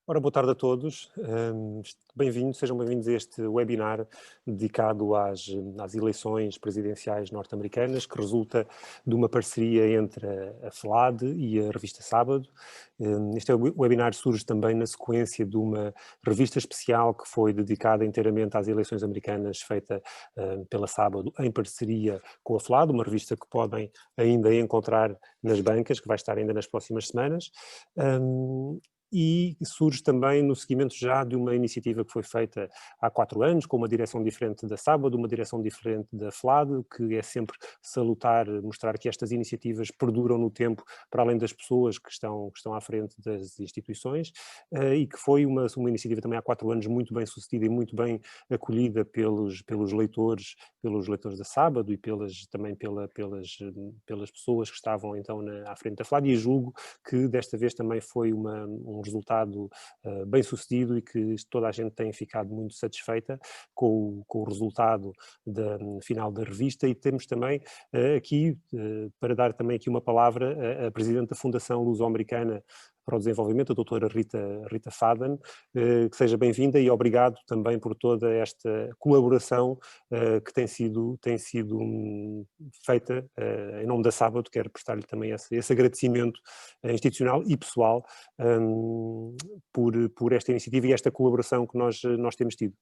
Ora, boa tarde a todos. Sejam bem-vindos a este webinar dedicado às eleições presidenciais norte-americanas, que resulta de uma parceria entre a FLAD e a Revista SÁBADO. Este webinar surge também na sequência de uma revista especial que foi dedicada inteiramente às eleições americanas, feita pela SÁBADO em parceria com a FLAD, uma revista que podem ainda encontrar nas bancas, que vai estar ainda nas próximas semanas. E surge também no seguimento já de uma iniciativa que foi feita há 4 anos, com uma direção diferente da SÁBADO, uma direção diferente da FLAD, que é sempre salutar, mostrar que estas iniciativas perduram no tempo, para além das pessoas que estão à frente das instituições, e que foi uma iniciativa também há 4 anos muito bem sucedida e muito bem acolhida pelos leitores da SÁBADO e também pelas pessoas que estavam então à frente da FLAD, e julgo que desta vez também foi um resultado bem sucedido e que toda a gente tem ficado muito satisfeita com o resultado final da revista. E temos também aqui, para dar também aqui uma palavra, a Presidente da Fundação Luso-americana para o Desenvolvimento, a doutora Rita Faden, que seja bem-vinda e obrigado também por toda esta colaboração que tem sido feita em nome da SÁBADO. Quero prestar-lhe também esse agradecimento institucional e pessoal por esta iniciativa e esta colaboração que nós temos tido.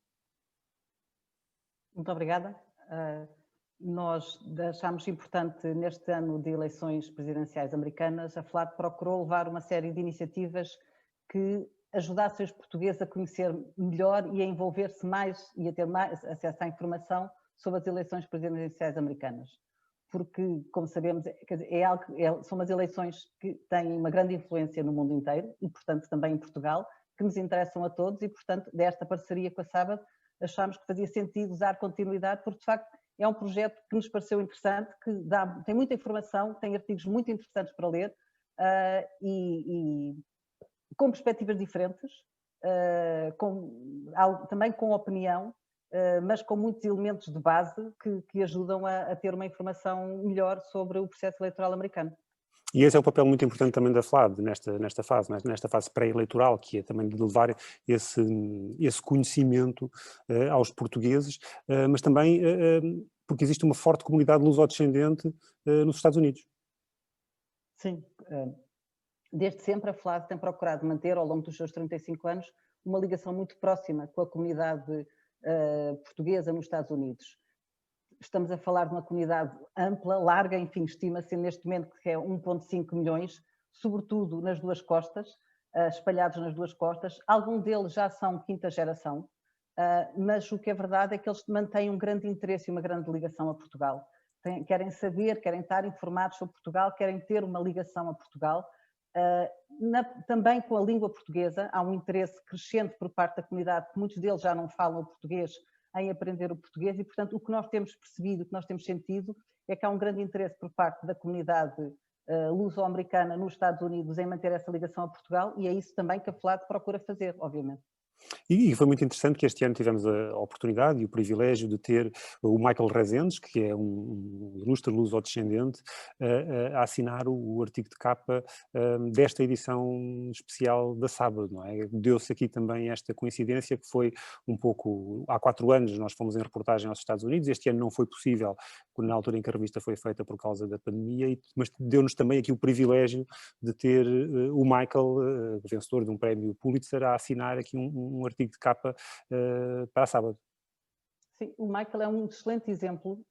Muito obrigada. Nós achámos importante, neste ano de eleições presidenciais americanas, a FLAD procurou levar uma série de iniciativas que ajudassem os portugueses a conhecer melhor e a envolver-se mais e a ter mais acesso à informação sobre as eleições presidenciais americanas. Porque, como sabemos, são umas eleições que têm uma grande influência no mundo inteiro e, portanto, também em Portugal, que nos interessam a todos e, portanto, desta parceria com a SÁBADO, achámos que fazia sentido dar continuidade, porque, de facto, é um projeto que nos pareceu interessante, que tem muita informação, tem artigos muito interessantes para ler e com perspectivas diferentes, também com opinião, mas com muitos elementos de base que ajudam a ter uma informação melhor sobre o processo eleitoral americano. E esse é um papel muito importante também da FLAD nesta fase pré-eleitoral, que é também de levar esse conhecimento aos portugueses, mas também porque existe uma forte comunidade luso-descendente nos Estados Unidos. Sim, desde sempre a FLAD tem procurado manter, ao longo dos seus 35 anos, uma ligação muito próxima com a comunidade portuguesa nos Estados Unidos. Estamos a falar de uma comunidade ampla, larga, enfim, estima-se neste momento que é 1,5 milhões, sobretudo nas duas costas, espalhados nas duas costas. Alguns deles já são quinta geração, mas o que é verdade é que eles mantêm um grande interesse e uma grande ligação a Portugal. Querem saber, querem estar informados sobre Portugal, querem ter uma ligação a Portugal. Também com a língua portuguesa, há um interesse crescente por parte da comunidade, que muitos deles já não falam o português, em aprender o português e, portanto, o que nós temos percebido, o que nós temos sentido é que há um grande interesse por parte da comunidade luso-americana nos Estados Unidos em manter essa ligação a Portugal, e é isso também que a FLAD procura fazer, obviamente. E foi muito interessante que este ano tivemos a oportunidade e o privilégio de ter o Michael Rezendes, que é um ilustre luso-descendente, a assinar o artigo de capa desta edição especial da SÁBADO, não é? Deu-se aqui também esta coincidência que foi um pouco, há 4 anos nós fomos em reportagem aos Estados Unidos, este ano não foi possível, na altura em que a revista foi feita por causa da pandemia, mas deu-nos também aqui o privilégio de ter o Michael, vencedor de um prémio Pulitzer, a assinar aqui um artigo de capa para a SÁBADO. Sim, o Michael é um excelente exemplo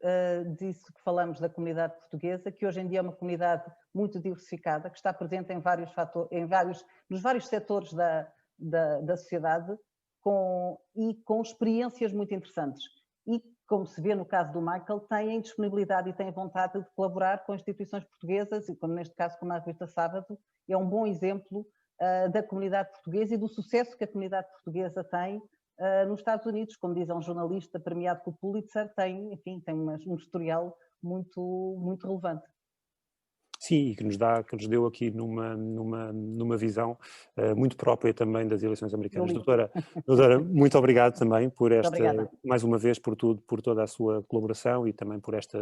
disso que falamos da comunidade portuguesa, que hoje em dia é uma comunidade muito diversificada, que está presente nos vários setores da sociedade e com experiências muito interessantes. E, como se vê no caso do Michael, têm disponibilidade e têm vontade de colaborar com instituições portuguesas, e como neste caso, como a Revista SÁBADO, é um bom exemplo da comunidade portuguesa e do sucesso que a comunidade portuguesa tem nos Estados Unidos. Como diz um jornalista premiado com o Pulitzer, tem um historial muito relevante. Sim, e que nos deu aqui numa visão muito própria também das eleições americanas. Doutora, muito obrigado também por mais uma vez, por toda a sua colaboração e também por esta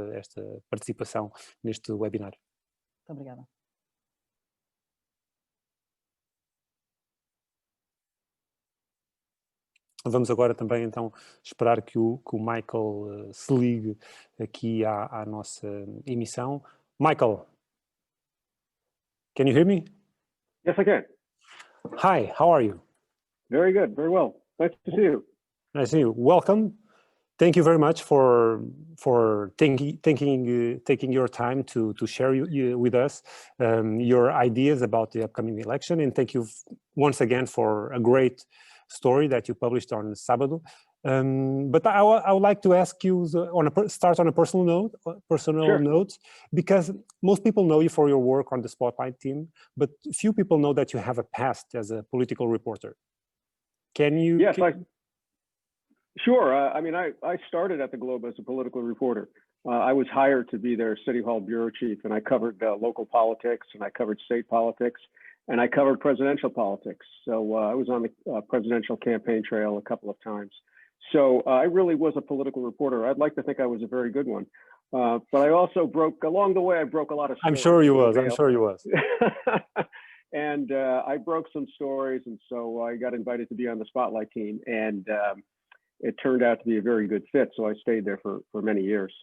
participação neste webinar. Muito obrigada. Vamos agora também então esperar que o Michael se ligue aqui à nossa emissão. Michael, can you hear me? Yes, I can. Hi, how are you? Very good, very well. Nice to see you. Nice to see you. Welcome. Thank you very much for taking your time to share with us your ideas about the upcoming election, and thank you once again for a great story that you published on Sábado. But I would like to ask you start on a personal note, because most people know you for your work on the Spotlight team, but few people know that you have a past as a political reporter. Can you? Yes, sure. I mean, I started at the Globe as a political reporter. I was hired to be their City Hall bureau chief, and I covered local politics, and I covered state politics, and I covered presidential politics. So I was on the presidential campaign trail a couple of times. So I really was a political reporter. I'd like to think I was a very good one. But I also along the way, I broke a lot of stories. I'm sure you was. And I broke some stories, and so I got invited to be on the Spotlight team, and it turned out to be a very good fit. So I stayed there for many years.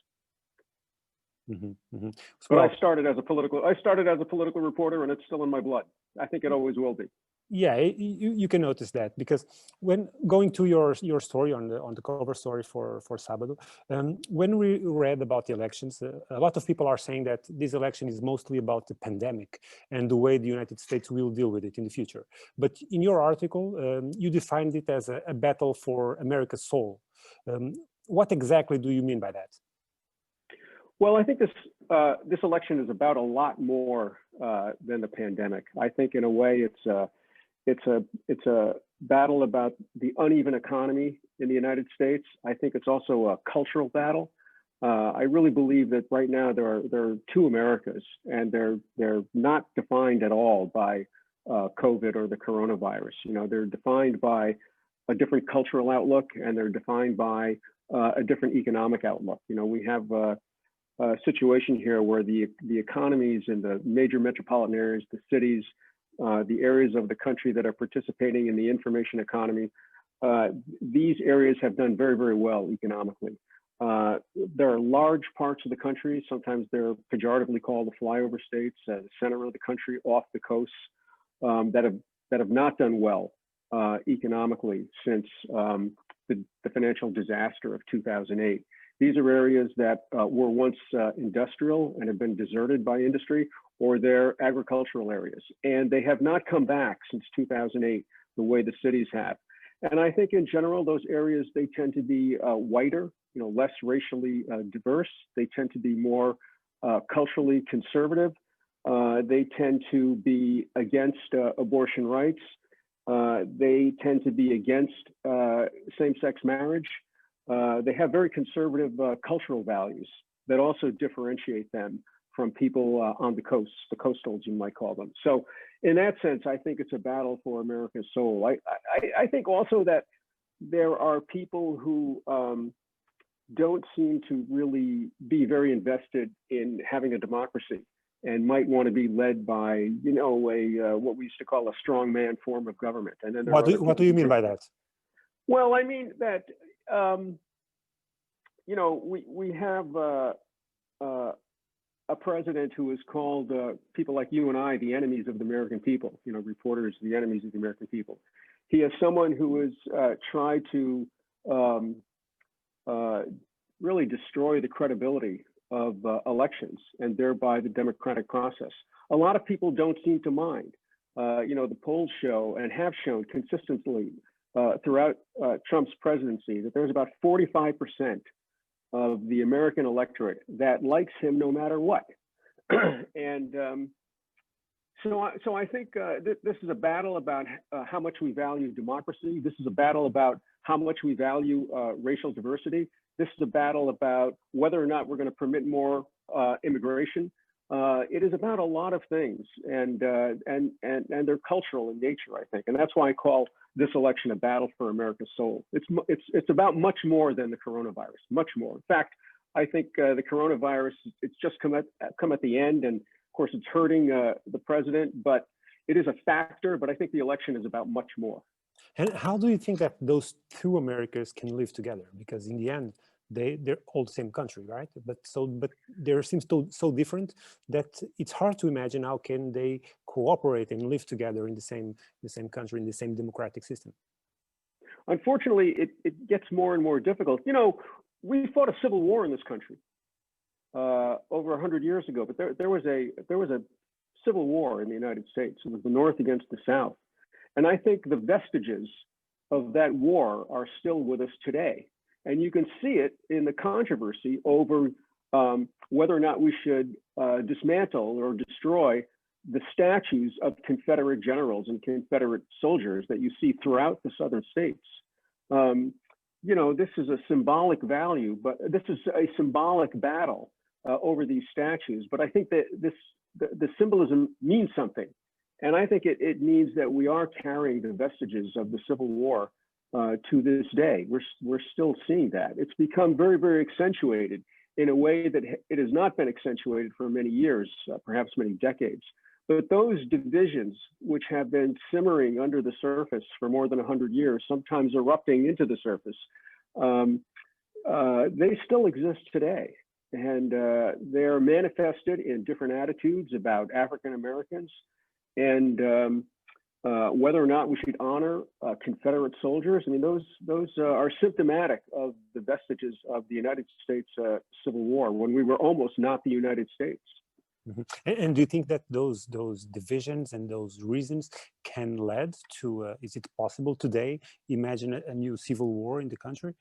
But I started as a political reporter, and it's still in my blood. I think it always will be. Yeah, you can notice that, because when going to your story on the cover story for Sábado, when we read about the elections, a lot of people are saying that this election is mostly about the pandemic and the way the United States will deal with it in the future. But in your article, you defined it as a battle for America's soul. What exactly do you mean by that? Well, I think this election is about a lot more than the pandemic. I think in a way it's a battle about the uneven economy in the United States. I think it's also a cultural battle. I really believe that right now there are two Americas, and they're not defined at all by COVID or the coronavirus. You know, they're defined by a different cultural outlook, and they're defined by a different economic outlook. You know, we have a situation here where the economies in the major metropolitan areas, the cities, the areas of the country that are participating in the information economy, these areas have done very, very well economically. There are large parts of the country, sometimes they're pejoratively called the flyover states, the center of the country, off the coast, that have not done well economically since the financial disaster of 2008. These are areas that were once industrial and have been deserted by industry, or they're agricultural areas. And they have not come back since 2008 the way the cities have. And I think in general, those areas, they tend to be whiter, you know, less racially diverse. They tend to be more culturally conservative. They tend to be against abortion rights. They tend to be against same-sex marriage. They have very conservative cultural values that also differentiate them from people on the coast, the coastals, you might call them. So in that sense, I think it's a battle for America's soul. I think also that there are people who don't seem to really be very invested in having a democracy, and might want to be led by, you know, what we used to call a strongman form of government. And then what do you mean by that? Well, I mean that you know, we have a president who has called people like you and I the enemies of the American people. You know, reporters the enemies of the American people. He is someone who has tried to really destroy the credibility of elections, and thereby the democratic process. A lot of people don't seem to mind. You know, the polls show, and have shown consistently throughout Trump's presidency, that there's about 45% of the American electorate that likes him no matter what. And so I think this is a battle about how much we value democracy. This is a battle about how much we value racial diversity. This is a battle about whether or not we're going to permit more immigration. It is about a lot of things, and they're cultural in nature, I think, and that's why I call this election a battle for America's soul. It's about much more than the coronavirus, much more. In fact, I think the coronavirus, it's just come at the end, and of course it's hurting the president, but it is a factor. But I think the election is about much more. And how do you think that those two Americas can live together? Because in the end, they're all the same country, right? But they seems so different that it's hard to imagine how can they cooperate and live together in the same country, in the same democratic system. Unfortunately, it gets more and more difficult. You know, we fought a civil war in this country over 100 years ago, but there was a civil war in the United States. It was the North against the South. And I think the vestiges of that war are still with us today. And you can see it in the controversy over whether or not we should dismantle or destroy the statues of Confederate generals and Confederate soldiers that you see throughout the southern states. You know, this is a symbolic value, but this is a symbolic battle over these statues. But I think that the symbolism means something. And I think it means that we are carrying the vestiges of the Civil War to this day. We're still seeing that. It's become very, very accentuated in a way that it has not been accentuated for many years, perhaps many decades. But those divisions, which have been simmering under the surface for more than 100 years, sometimes erupting into the surface, they still exist today. And they're manifested in different attitudes about African Americans and whether or not we should honor Confederate soldiers. I mean, those are symptomatic of the vestiges of the United States Civil War, when we were almost not the United States. Mm-hmm. And do you think that those divisions and those reasons can lead to, is it possible today, imagine a new civil war in the country?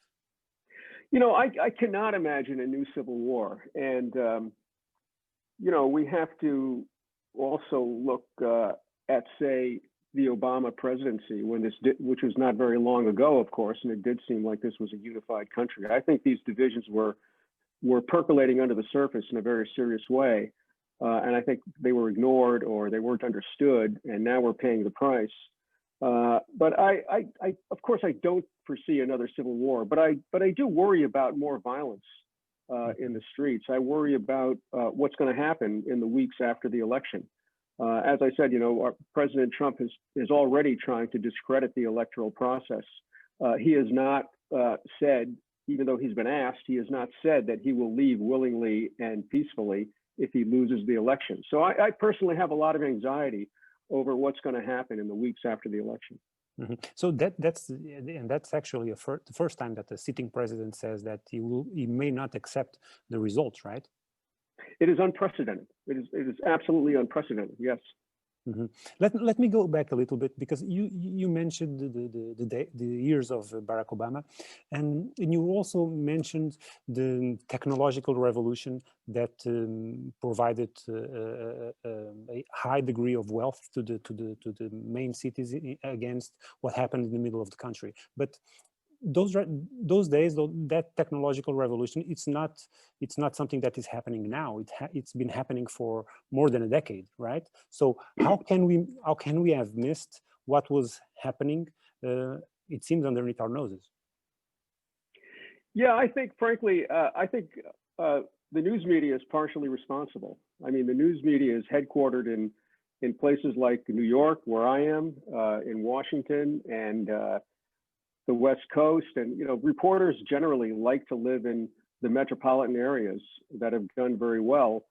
You know, I cannot imagine a new civil war. And, you know, we have to also look at, say, the Obama presidency, which was not very long ago, of course, and it did seem like this was a unified country. I think these divisions were percolating under the surface in a very serious way. And I think they were ignored or they weren't understood, and now we're paying the price. But I of course, I don't foresee another civil war, but I do worry about more violence in the streets. I worry about what's going to happen in the weeks after the election. As I said, you know, President Trump is already trying to discredit the electoral process. He has not said, even though he's been asked, he has not said that he will leave willingly and peacefully if he loses the election. So I personally have a lot of anxiety over what's going to happen in the weeks after the election. Mm-hmm. So that's actually the first time that the sitting president says that he may not accept the results, right? It is unprecedented. It is absolutely unprecedented. Yes. Mm-hmm. Let me go back a little bit, because you mentioned the years of Barack Obama, and you also mentioned the technological revolution that provided a high degree of wealth to the main cities against what happened in the middle of the country. But those days, that technological revolution, it's not something that is happening now. It's been happening for more than a decade, right? So how can we have missed what was happening? It seems underneath our noses. Yeah, I think, frankly, the news media is partially responsible. I mean, the news media is headquartered in places like New York, where I am, in Washington, and the West Coast. And, you know, reporters generally like to live in the metropolitan areas that have done very well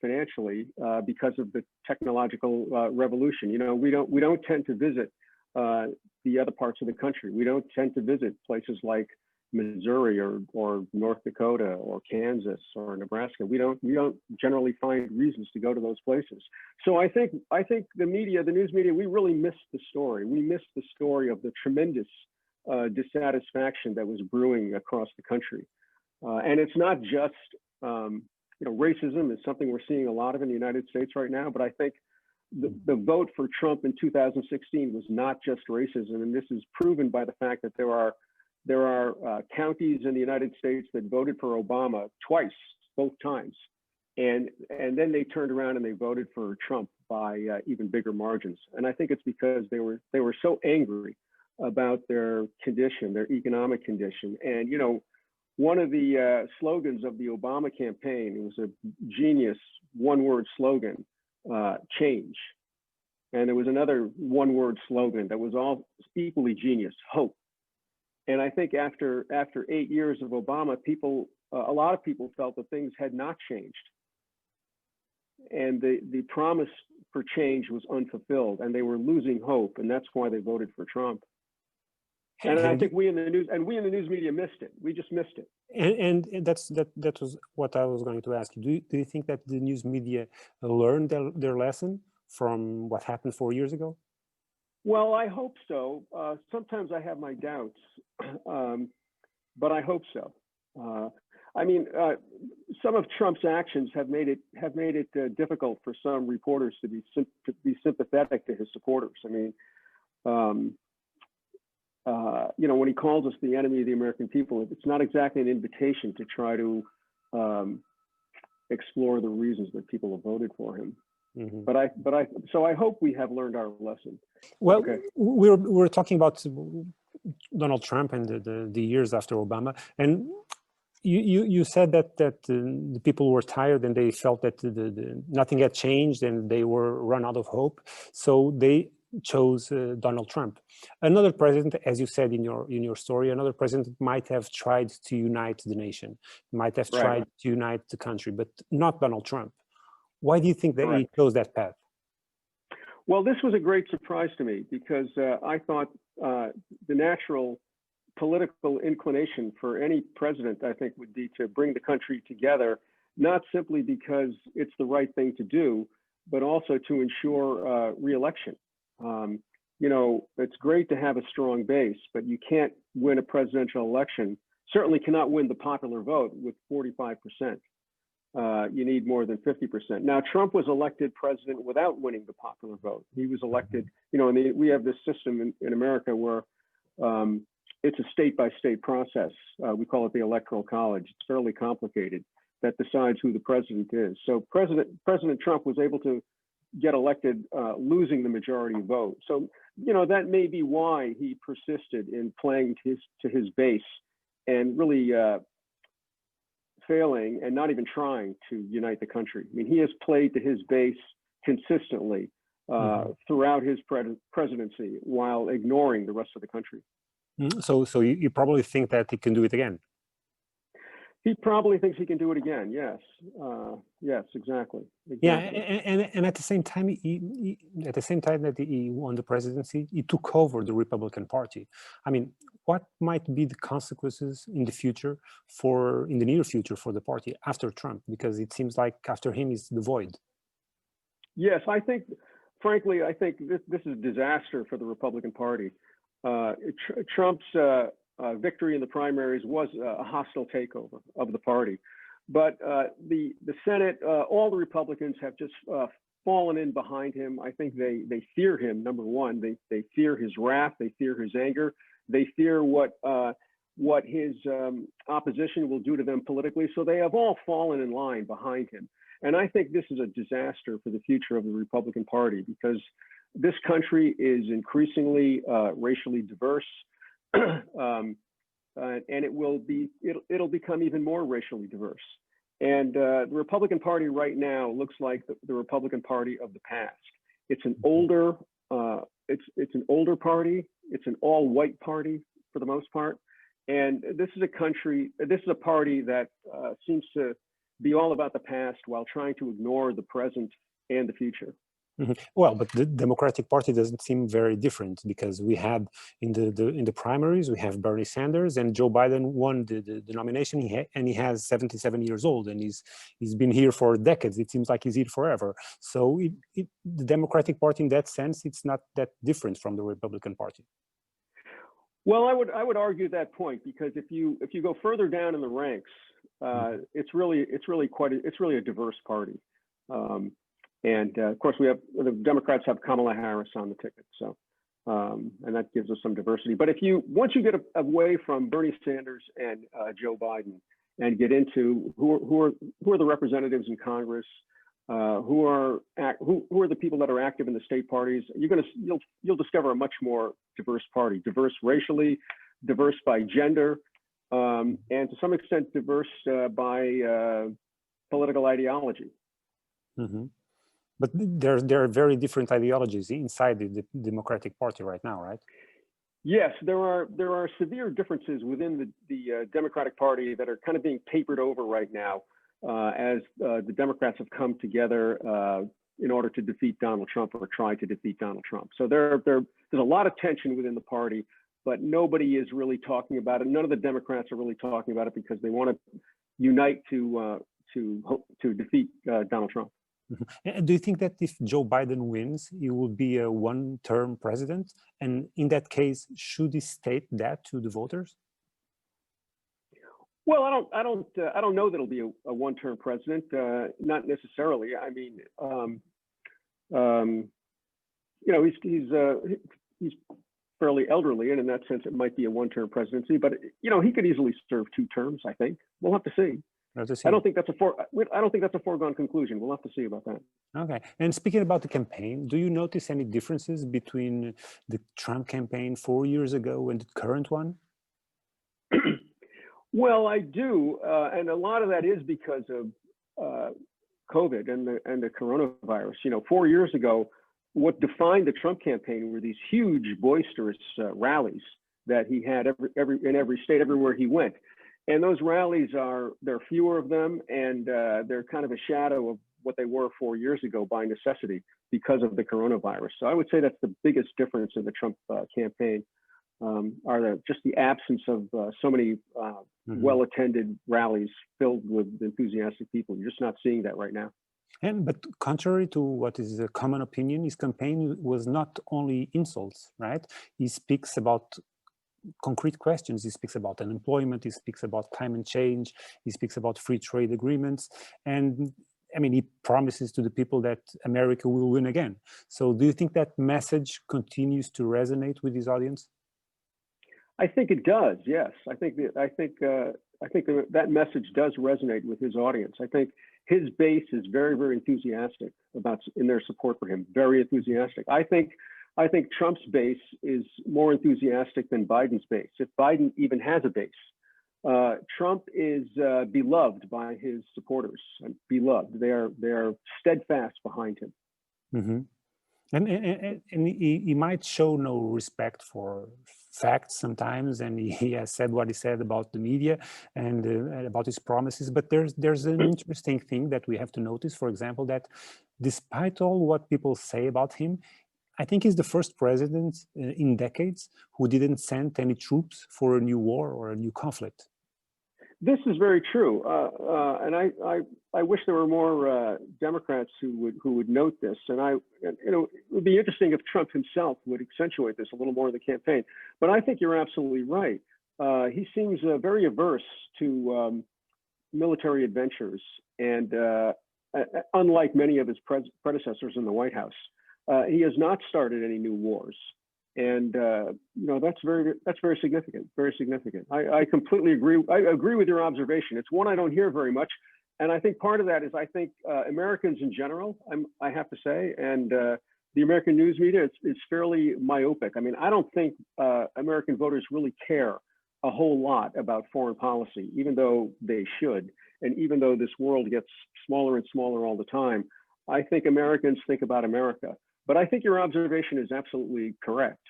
financially because of the technological revolution. You know, we don't tend to visit the other parts of the country. We don't tend to visit places like Missouri or North Dakota or Kansas or Nebraska. We don't generally find reasons to go to those places. So I think the news media, we really missed the story. We missed the story of the tremendous dissatisfaction that was brewing across the country. And it's not just, you know, racism is something we're seeing a lot of in the United States right now, but I think the vote for Trump in 2016 was not just racism. And this is proven by the fact that there are counties in the United States that voted for Obama twice, both times. And then they turned around and they voted for Trump by even bigger margins. And I think it's because they were so angry about their condition, their economic condition. And, you know, one of the slogans of the Obama campaign, it was a genius one-word slogan, change. And there was another one-word slogan that was all equally genius: hope. And I think after 8 years of Obama, a lot of people felt that things had not changed, and the promise for change was unfulfilled, and they were losing hope, and that's why they voted for Trump. And I think we in the news media missed it. We just missed it. And that was what I was going to ask you. Do you think that the news media learned their lesson from what happened 4 years ago? Well, I hope so. Sometimes I have my doubts, but I hope so. I mean, some of Trump's actions have made it difficult for some reporters to be sympathetic to his supporters. I mean, you know, when he calls us the enemy of the American people, it's not exactly an invitation to try to explore the reasons that people have voted for him. Mm-hmm. So I hope we have learned our lesson. Well, okay. we're talking about Donald Trump and the years after Obama, and you said that the people were tired and they felt that nothing had changed and they were run out of hope, so they chose Donald Trump. Another president, as you said in your story, another president might have tried to unite the nation, might have tried to unite the country, but not Donald Trump. Why do you think that he chose that path? Well, this was a great surprise to me because I thought the natural political inclination for any president, I think, would be to bring the country together, not simply because it's the right thing to do, but also to ensure re-election. You know, it's great to have a strong base, but you can't win a presidential election, certainly cannot win the popular vote with 45%. You need more than 50%. Now, Trump was elected president without winning the popular vote. He was elected, you know, and we have this system in America where it's a state-by-state process. We call it the Electoral College. It's fairly complicated, that decides who the president is. So President Trump was able to get elected losing the majority vote. So, you know, that may be why he persisted in playing to his base and really failing and not even trying to unite the country. I mean, he has played to his base consistently throughout his presidency while ignoring the rest of the country. So you probably think that he can do it again? He probably thinks he can do it again. Yes, yes, exactly. Yeah, and at the same time, at the same time that he won the presidency, he took over the Republican Party. I mean, what might be the consequences in the future in the near future for the party after Trump? Because it seems like after him is the void. Yes, I think, frankly, I think this is a disaster for the Republican Party. Trump's victory in the primaries was a hostile takeover of the party, but the Senate, all the Republicans have just fallen in behind him. I think they fear him. Number one, they fear his wrath, they fear his anger, they fear what his opposition will do to them politically. So they have all fallen in line behind him, and I think this is a disaster for the future of the Republican Party because this country is increasingly racially diverse. And it'll become even more racially diverse. And the Republican Party right now looks like the Republican Party of the past. It's an older, it's an older party. It's an all-white party for the most part. And this is a party that seems to be all about the past while trying to ignore the present and the future. Mm-hmm. Well, but the Democratic Party doesn't seem very different because we had in the primaries we have Bernie Sanders and Joe Biden won the nomination, and he has 77 years old and he's been here for decades. It seems like he's here forever. So the Democratic Party in that sense, it's not that different from the Republican Party. Well, I would argue that point because if you go further down in the ranks, it's really a diverse party. And of course, the Democrats have Kamala Harris on the ticket, so and that gives us some diversity. But once you get away from Bernie Sanders and Joe Biden and get into who are the representatives in Congress, who are the people that are active in the state parties, you'll discover a much more diverse party, diverse racially, diverse by gender, and to some extent diverse by political ideology. Mm-hmm. But there are very different ideologies inside the Democratic Party right now, right? Yes, there are severe differences within the Democratic Party that are kind of being papered over right now as the Democrats have come together in order to defeat Donald Trump or try to defeat Donald Trump. So there's a lot of tension within the party, but nobody is really talking about it. None of the Democrats are really talking about it because they want to unite to defeat Donald Trump. Mm-hmm. And do you think that if Joe Biden wins, he will be a one-term president? And in that case, should he state that to the voters? Well, I don't know that it'll be a one-term president. Not necessarily. I mean, you know, he's fairly elderly, and in that sense, it might be a one-term presidency. But you know, he could easily serve 2 terms. I think we'll have to see. I don't think that's a foregone conclusion. We'll have to see about that. Okay. And speaking about the campaign, do you notice any differences between the Trump campaign 4 years ago and the current one? Well, I do, and a lot of that is because of COVID and the coronavirus. You know, 4 years ago, what defined the Trump campaign were these huge, boisterous rallies that he had in every state, everywhere he went. And those rallies there are fewer of them, and they're kind of a shadow of what they were 4 years ago by necessity because of the coronavirus. So I would say that's the biggest difference in the Trump campaign, just the absence of so many well-attended rallies filled with enthusiastic people. You're just not seeing that right now. But contrary to what is a common opinion, his campaign was not only insults, right? He speaks about concrete questions. He speaks about unemployment. He speaks about climate change. He speaks about free trade agreements. And I mean, he promises to the people that America will win again. So do you think that message continues to resonate with his audience? I think it does. Yes, I think that message does resonate with his audience. I think his base is very, very enthusiastic in their support for him. Very enthusiastic. I think Trump's base is more enthusiastic than Biden's base, if Biden even has a base. Trump is beloved by his supporters. Beloved. They are steadfast behind him. Mm-hmm. And he might show no respect for facts sometimes, and he has said what he said about the media and about his promises. But there's an interesting thing that we have to notice, for example, that despite all what people say about him, I think he's the first president in decades who didn't send any troops for a new war or a new conflict. This is very true, and I wish there were more Democrats who would note this. And you know, it would be interesting if Trump himself would accentuate this a little more in the campaign. But I think you're absolutely right. He seems very averse to military adventures, and unlike many of his predecessors in the White House, he has not started any new wars. And you know, that's very significant. Very significant. I completely agree. I agree with your observation. It's one I don't hear very much, and I think part of that is I think Americans in general, I have to say, and the American news media is fairly myopic. I mean, I don't think American voters really care a whole lot about foreign policy, even though they should, and even though this world gets smaller and smaller all the time. I think Americans think about America. But I think your observation is absolutely correct.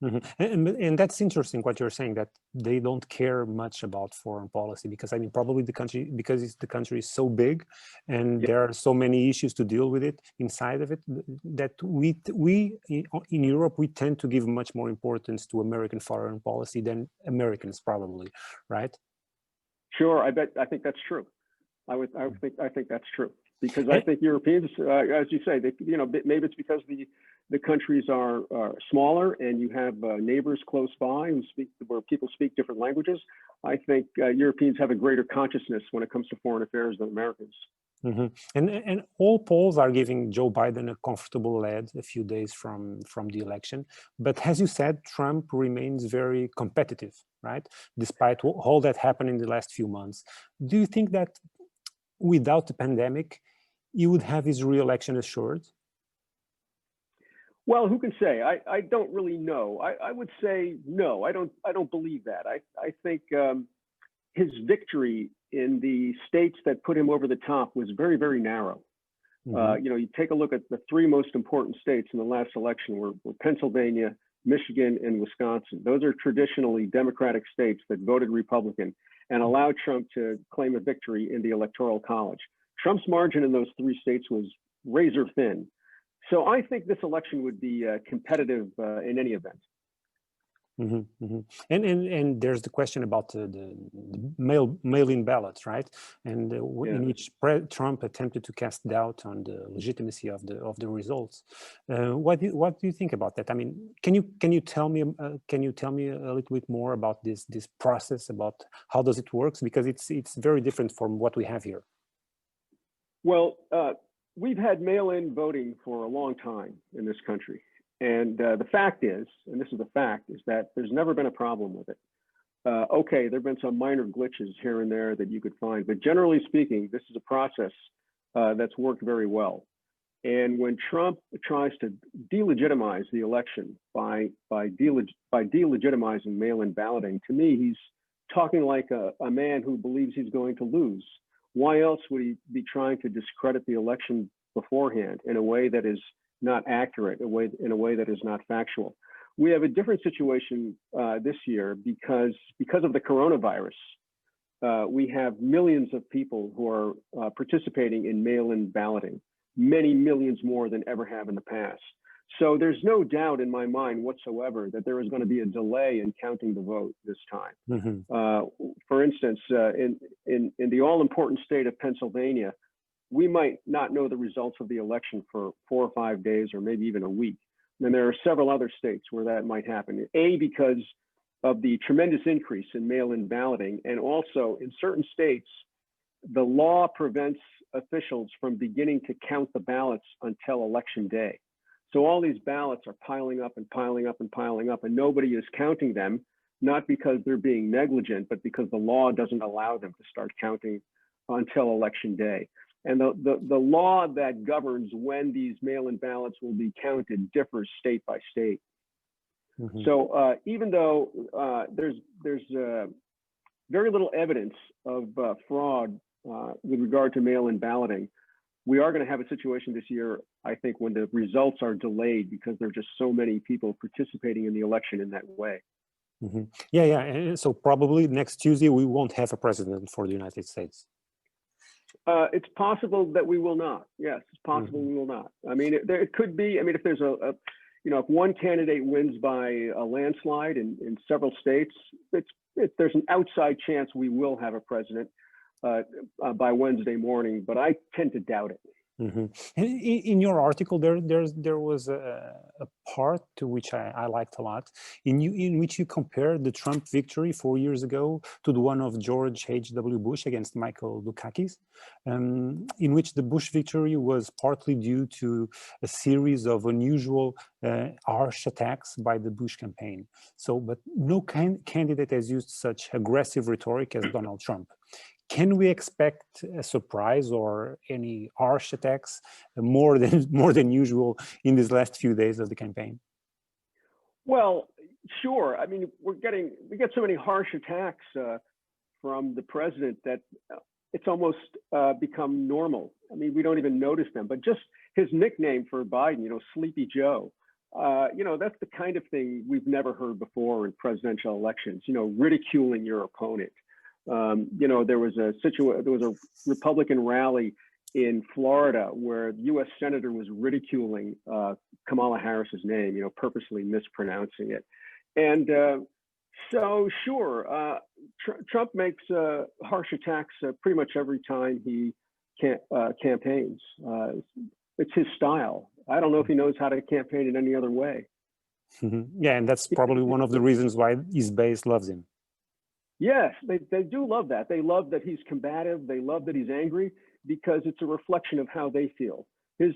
Mm-hmm. And that's interesting what you're saying, that they don't care much about foreign policy, because I mean, probably the country is so big and there are so many issues to deal with it inside of it, that we in Europe, we tend to give much more importance to American foreign policy than Americans probably, right? Sure, I think that's true. I think that's true. Because I think Europeans, as you say, you know, maybe it's because the countries are smaller and you have neighbors close by where people speak different languages. I think Europeans have a greater consciousness when it comes to foreign affairs than Americans. Mm-hmm. And all polls are giving Joe Biden a comfortable lead a few days from the election. But as you said, Trump remains very competitive, right? Despite all that happened in the last few months. Do you think that without the pandemic, he would have his re-election assured? Well, who can say? I don't really know. I would say no. I don't believe that. I think his victory in the states that put him over the top was very, very narrow. You know, you take a look at the three most important states in the last election were Pennsylvania, Michigan, and Wisconsin. Those are traditionally Democratic states that voted Republican and allowed Trump to claim a victory in the Electoral College. Trump's margin in those three states was razor thin. So I think this election would be competitive in any event. And there's the question about the mail-in ballots, right? And in which Trump attempted to cast doubt on the legitimacy of the results. What do you think about that? I mean, can you tell me a little bit more about this process, about how does it works? Because it's very different from what we have here. Well, we've had mail-in voting for a long time in this country. And the fact is, and this is the fact, is that there's never been a problem with it. Okay, there have been some minor glitches here and there that you could find, but generally speaking, this is a process that's worked very well. And when Trump tries to delegitimize the election by delegitimizing mail-in balloting, to me, he's talking like a man who believes he's going to lose. Why else would he be trying to discredit the election beforehand in a way that is not accurate, in a way that is not factual? We have a different situation this year because of the coronavirus. We have millions of people who are participating in mail-in balloting, many millions more than ever have in the past. So there's no doubt in my mind whatsoever that there is going to be a delay in counting the vote this time. For instance, in the all-important state of Pennsylvania, we might not know the results of the election for 4 or 5 days, or maybe even a week. And there are several other states where that might happen. Because of the tremendous increase in mail-in balloting, and also in certain states, the law prevents officials from beginning to count the ballots until election day. So all these ballots are piling up and piling up and piling up, and nobody is counting them, not because they're being negligent, but because the law doesn't allow them to start counting until election day. And the law that governs when these mail-in ballots will be counted differs state by state. So even though there's very little evidence of fraud with regard to mail-in balloting, we are going to have a situation this year, I think, when the results are delayed because there are just so many people participating in the election in that way. Yeah. And so probably next Tuesday, we won't have a president for the United States. It's possible that we will not. Yes, it's possible we will not. I mean, it could be. I mean, if there's if one candidate wins by a landslide in several states, there's an outside chance we will have a president by Wednesday morning, but I tend to doubt it. In your article, there was a part to which I liked a lot, in which you compared the Trump victory 4 years ago to the one of George H.W. Bush against Michael Dukakis, in which the Bush victory was partly due to a series of unusual harsh attacks by the Bush campaign. So, but no candidate has used such aggressive rhetoric as Donald Trump. Can we expect a surprise or any harsh attacks more than usual in these last few days of the campaign? Well, sure. I mean, we get so many harsh attacks from the president that it's almost become normal. I mean, we don't even notice them. But just his nickname for Biden, Sleepy Joe, that's the kind of thing we've never heard before in presidential elections. Ridiculing your opponent. There was a Republican rally in Florida where the U.S. senator was ridiculing Kamala Harris's name, purposely mispronouncing it. And so, sure, Trump makes harsh attacks pretty much every time he campaigns. It's his style. I don't know if he knows how to campaign in any other way. Yeah, and that's probably one of the reasons why his base loves him. Yes, they do love that. They love that he's combative. They love that he's angry because it's a reflection of how they feel. His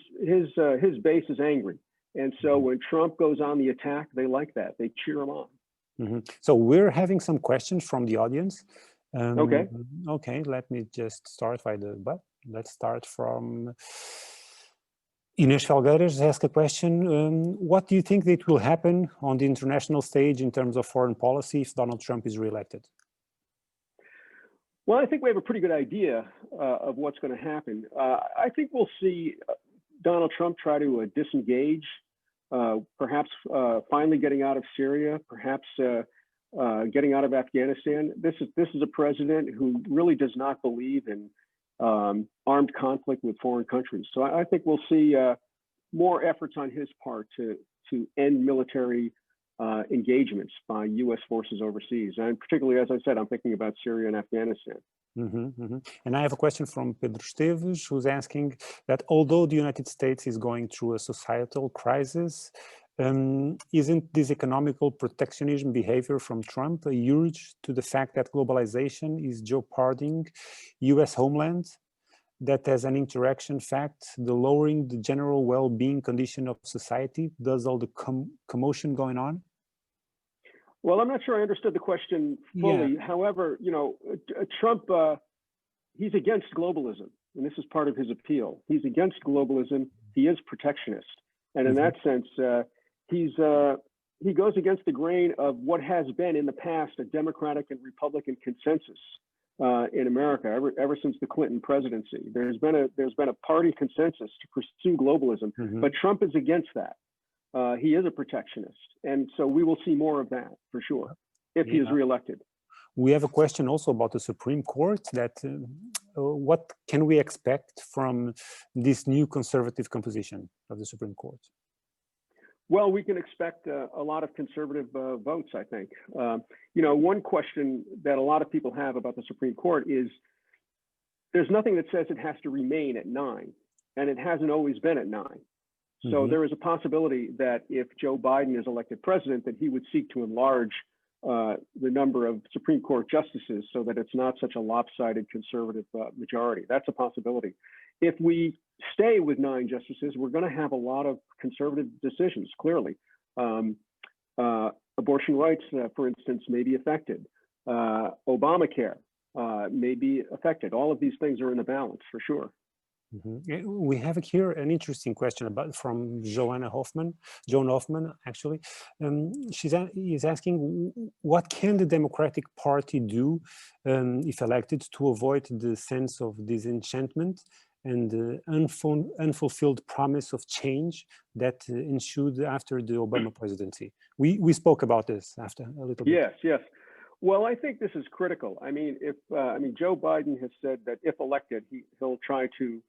base is angry. And so when Trump goes on the attack, they like that. They cheer him on. So we're having some questions from the audience. Okay. Okay, let me just start let's start from Inês Felgueiras asked a question. What do you think that will happen on the international stage in terms of foreign policy if Donald Trump is reelected? Well, I think we have a pretty good idea of what's going to happen. I think we'll see Donald Trump try to disengage, perhaps finally getting out of Syria, perhaps getting out of Afghanistan? This is a president who really does not believe in armed conflict with foreign countries. So I think we'll see more efforts on his part to end military engagements by U.S. forces overseas. And particularly, as I said, I'm thinking about Syria and Afghanistan. And I have a question from Pedro Esteves, who's asking that although the United States is going through a societal crisis, isn't this economical protectionism behavior from Trump a urge to the fact that globalization is jeoparding U.S. homeland? That as an interaction fact, the lowering the general well-being condition of society, does all the commotion going on? Well, I'm not sure I understood the question fully. Yeah. However, you know, Trump, he's against globalism, and this is part of his appeal. He's against globalism. He is protectionist, and in that sense, he goes against the grain of what has been in the past a Democratic and Republican consensus in America ever since the Clinton presidency. There's been a party consensus to pursue globalism, but Trump is against that. He is a protectionist, and so we will see more of that for sure if he is reelected. We have a question also about the Supreme Court. That what can we expect from this new conservative composition of the Supreme Court? Well, we can expect a lot of conservative votes, I think. You know, one question that a lot of people have about the Supreme Court is there's nothing that says it has to remain at 9, and it hasn't always been at 9. So there is a possibility that if Joe Biden is elected president, that he would seek to enlarge the number of Supreme Court justices so that it's not such a lopsided conservative majority. That's a possibility. If we stay with 9 justices, we're going to have a lot of conservative decisions, clearly. Abortion rights, for instance, may be affected. Obamacare may be affected. All of these things are in the balance, for sure. We have here an interesting question from Joan Hoffman, actually. She's asking, what can the Democratic Party do, if elected, to avoid the sense of disenchantment and the unfulfilled promise of change that ensued after the Obama presidency? We spoke about this after a little bit. Yes. Well, I think this is critical. I mean, Joe Biden has said that if elected, he'll try to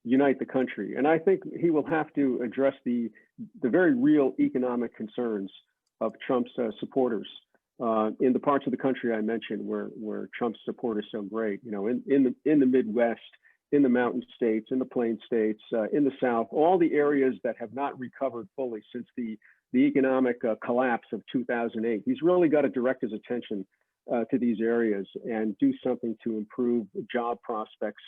unite the country, and I think he will have to address the very real economic concerns of Trump's supporters in the parts of the country I mentioned where Trump's support is so great. You know, in the Midwest, in the mountain states, in the plain states, in the South, all the areas that have not recovered fully since the economic collapse of 2008. He's really got to direct his attention to these areas and do something to improve job prospects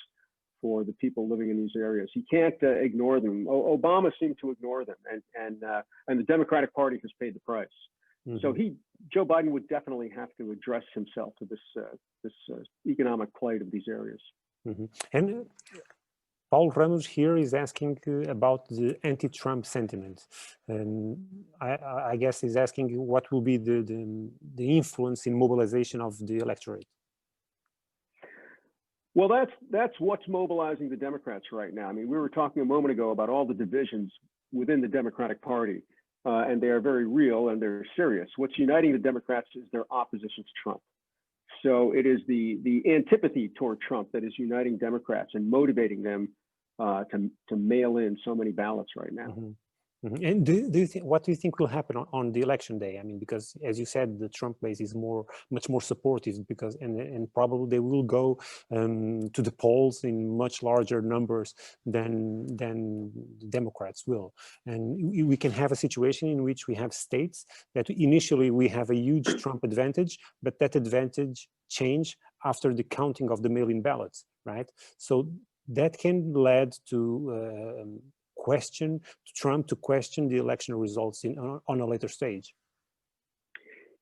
for the people living in these areas. He can't ignore them. Obama seemed to ignore them, and the Democratic Party has paid the price. So Joe Biden would definitely have to address himself to this economic plight of these areas. And Paul Ramos here is asking about the anti-Trump sentiment. I guess he's asking what will be the influence in mobilization of the electorate. Well, that's what's mobilizing the Democrats right now. I mean, we were talking a moment ago about all the divisions within the Democratic Party, and they are very real and they're serious. What's uniting the Democrats is their opposition to Trump. So it is the antipathy toward Trump that is uniting Democrats and motivating them to mail in so many ballots right now. And what do you think will happen on the election day? I mean, because as you said, the Trump base is much more supportive and probably they will go to the polls in much larger numbers than the Democrats will. And we can have a situation in which we have states that initially we have a huge Trump advantage, but that advantage change after the counting of the mail-in ballots, right? So that can lead to Trump to question the election results on a later stage.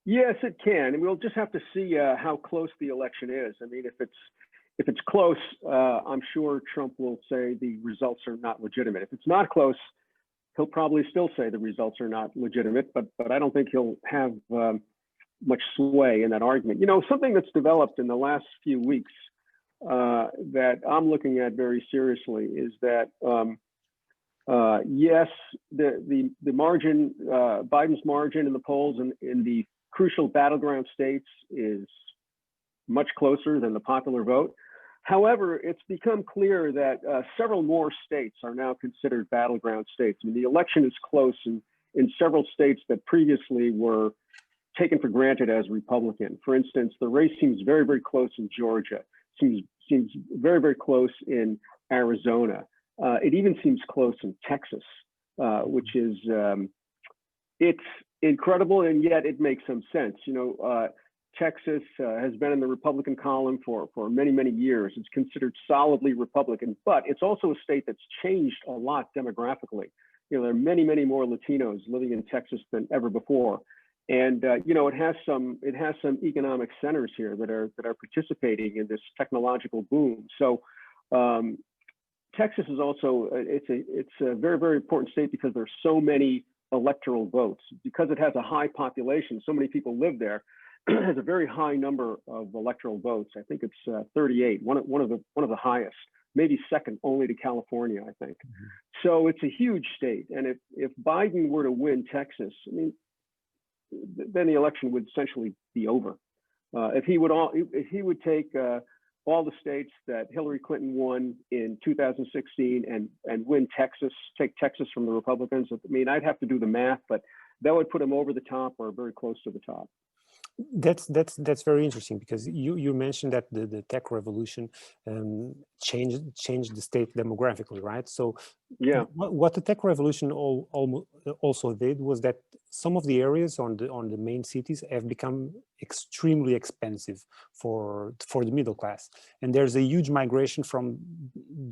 Yes, it can, and we'll just have to see how close the election is. I mean, if it's close, I'm sure Trump will say the results are not legitimate. If it's not close, he'll probably still say the results are not legitimate, but I don't think he'll have much sway in that argument. You know, something that's developed in the last few weeks that I'm looking at very seriously is that Yes, the margin, Biden's margin in the polls in the crucial battleground states is much closer than the popular vote. However, it's become clear that several more states are now considered battleground states. I mean, the election is close in several states that previously were taken for granted as Republican. For instance, the race seems very, very close in Georgia, seems very, very close in Arizona. It even seems close in Texas, which is, it's incredible, and yet it makes some sense. You know, Texas has been in the Republican column for many, many years. It's considered solidly Republican, but it's also a state that's changed a lot demographically. You know, there are many, many more Latinos living in Texas than ever before. And you know, it has some economic centers here that are participating in this technological boom. So Texas is also it's a very, very important state because there's so many electoral votes. Because it has a high population, so many people live there. It has a very high number of electoral votes. I think it's 38, one of the highest, maybe second only to California, I think. Mm-hmm. So it's a huge state, and if Biden were to win Texas, I mean, then the election would essentially be over. If he would take all the states that Hillary Clinton won in 2016 and win Texas, take Texas from the Republicans, I mean, I'd have to do the math, but that would put him over the top or very close to the top. That's very interesting, because you mentioned that the tech revolution changed the state demographically, right? So yeah, what the tech revolution also did was that some of the areas on the main cities have become extremely expensive for the middle class, and there's a huge migration from